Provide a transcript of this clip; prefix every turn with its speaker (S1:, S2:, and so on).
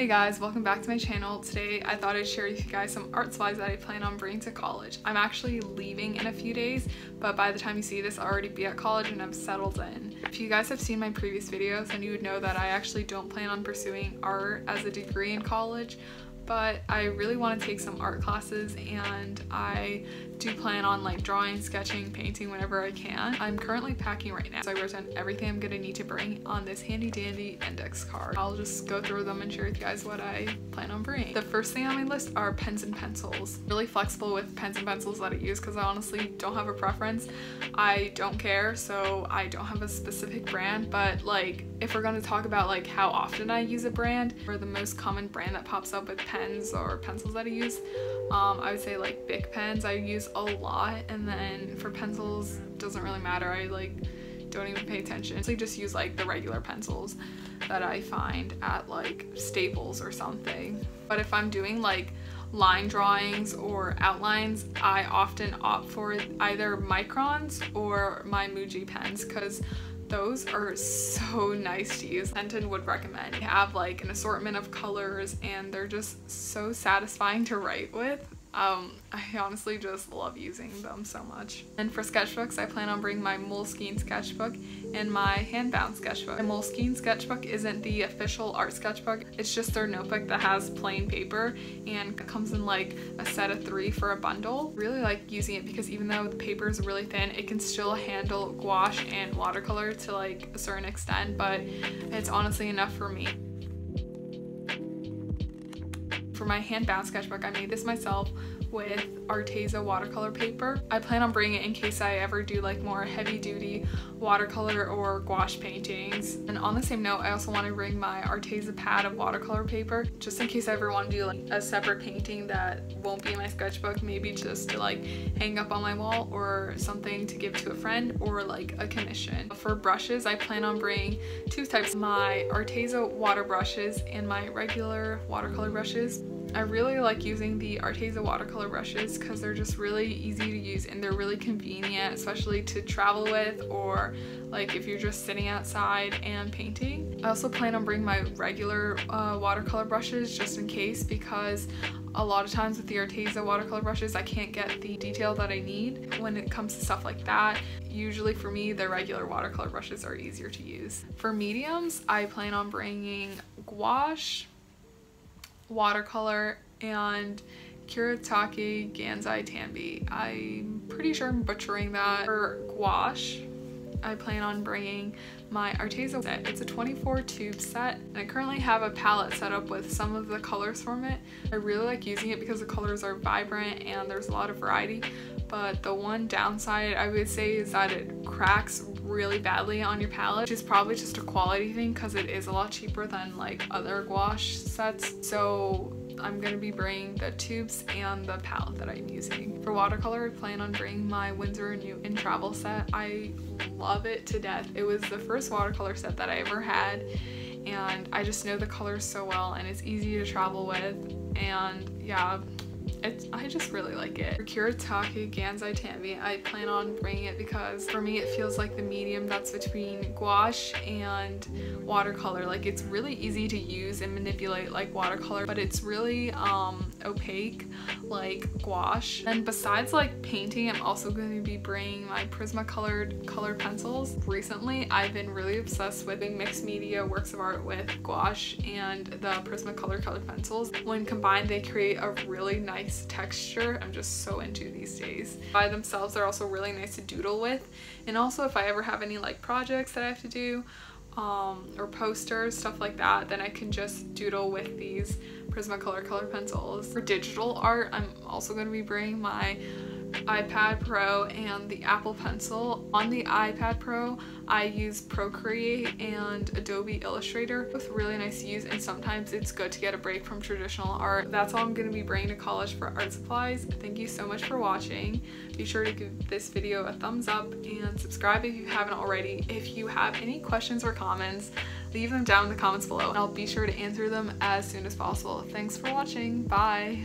S1: Hey guys, welcome back to my channel. Today I thought I'd share with you guys some art supplies that I plan on bringing to college. I'm actually leaving in a few days, but by the time you see this I'll already be at college and I've settled in. If you guys have seen my previous videos, then you would know that I actually don't plan on pursuing art as a degree in college, but I really want to take some art classes and I do plan on like drawing, sketching, painting whenever I can. I'm currently packing right now, so I wrote down everything I'm gonna need to bring on this handy dandy index card. I'll just go through them and share with you guys what I plan on bringing. The first thing on my list are pens and pencils. Really flexible with pens and pencils that I use because I honestly don't have a preference. I don't care, so I don't have a specific brand, but like if we're gonna talk about like how often I use a brand or the most common brand that pops up with pens or pencils that I use, I would say like Bic pens I use a lot, and then for pencils doesn't really matter. I like don't even pay attention. So I just use like the regular pencils that I find at like Staples or something. But if I'm doing like line drawings or outlines, I often opt for either microns or my Muji pens because those are so nice to use. Denton would recommend. They have like an assortment of colors and they're just so satisfying to write with. I honestly just love using them so much. And for sketchbooks, I plan on bringing my Moleskine sketchbook and my hand-bound sketchbook. My Moleskine sketchbook isn't the official art sketchbook, it's just their notebook that has plain paper and comes in like a set of 3 for a bundle. Really like using it because even though the paper is really thin, it can still handle gouache and watercolor to like a certain extent, but it's honestly enough for me. For my hand-bound sketchbook, I made this myself with Arteza watercolor paper. I plan on bringing it in case I ever do like more heavy-duty watercolor or gouache paintings. And on the same note, I also want to bring my Arteza pad of watercolor paper just in case I ever want to do like a separate painting that won't be in my sketchbook, maybe just to like hang up on my wall or something to give to a friend or like a commission. For brushes, I plan on bringing 2 types, my Arteza water brushes and my regular watercolor brushes. I really like using the Arteza watercolor brushes because they're just really easy to use and they're really convenient, especially to travel with or like if you're just sitting outside and painting. I also plan on bringing my regular watercolor brushes just in case, because a lot of times with the Arteza watercolor brushes I can't get the detail that I need when it comes to stuff like that. Usually for me, the regular watercolor brushes are easier to use. For mediums, I plan on bringing gouache, watercolor, and Kuretake Gansai Tanbi. I'm pretty sure I'm butchering that. For gouache, I plan on bringing my Arteza set. It's a 24 tube set and I currently have a palette set up with some of the colors from it. I really like using it because the colors are vibrant and there's a lot of variety, but the one downside I would say is that it cracks really badly on your palette, which is probably just a quality thing because it is a lot cheaper than like other gouache sets. So I'm gonna be bringing the tubes and the palette that I'm using. For watercolor, I plan on bringing my Winsor & Newton travel set. I love it to death. It was the first watercolor set that I ever had and I just know the colors so well and it's easy to travel with, and yeah, I just really like it. For Kuretake Gansai Tanbi, I plan on bringing it because for me it feels like the medium that's between gouache and watercolor. Like it's really easy to use and manipulate like watercolor, but it's really opaque like gouache. And besides like painting, I'm also going to be bringing my Prismacolor color pencils. Recently I've been really obsessed with mixed media works of art with gouache and the Prismacolor colored pencils. When combined, they create a really nice texture. I'm just so into these days. By themselves, they're also really nice to doodle with, and also if I ever have any like projects that I have to do or posters, stuff like that, then I can just doodle with these Prismacolor color pencils. For digital art, I'm also going to be bringing my iPad Pro and the Apple Pencil. On the iPad Pro, I use Procreate and Adobe Illustrator. Both really nice to use, and sometimes it's good to get a break from traditional art. That's all I'm going to be bringing to college for art supplies. Thank you so much for watching. Be sure to give this video a thumbs up and subscribe if you haven't already. If you have any questions or comments, leave them down in the comments below and I'll be sure to answer them as soon as possible. Thanks for watching. Bye!